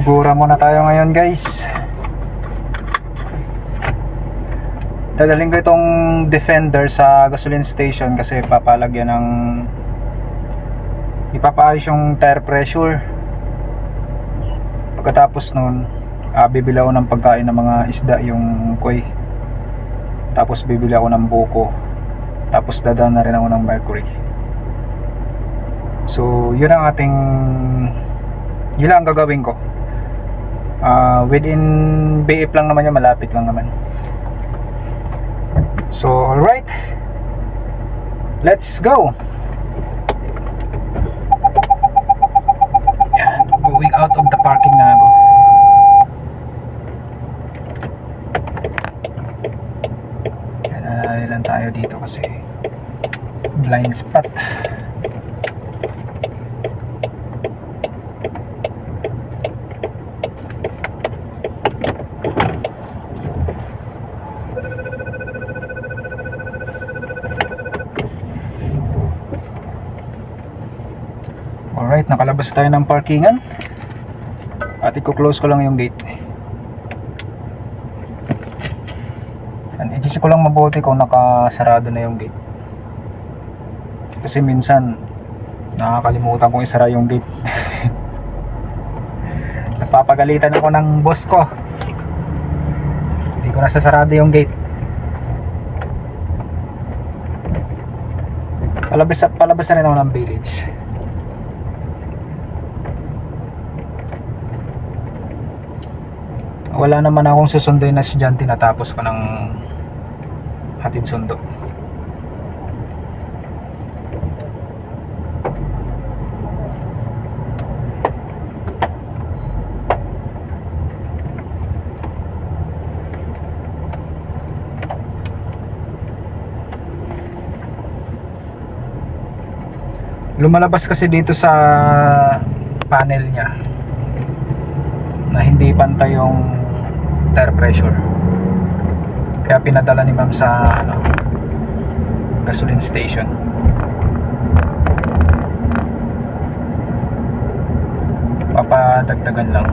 Sigura muna tayo ngayon, guys. Dadalhin ko itong Defender sa gasoline station kasi papalagyan ng ipapaayos yung tire pressure. Pagkatapos nun, bibili ako ng pagkain ng mga isda, yung koi. Tapos bibili ako ng buko. Tapos dadaan na rin ako ng Mercury. So yun ang yun lang ang gagawin ko. Within BF lang naman yun, malapit lang naman. So alright, let's go. Yan, going out of the parking na ako. Yan, alala lang tayo dito kasi blind spot. Alright, nakalabas tayo ng parkingan. At i-close ko lang yung gate. I-check ko lang mabuti kung nakasarado na yung gate. Kasi minsan nakakalimutan kong isara yung gate. Napapagalitan ako ng boss ko. Hindi ko nasasarado yung gate. Palabas na rin ako ng village. Wala naman akong susunduin na estudyante, natapos ko ng hatid sundo. Lumalabas kasi dito sa panel niya na hindi pantay yung tire pressure, kaya pinadala ni ma'am sa gasoline station. Papadagdagan lang.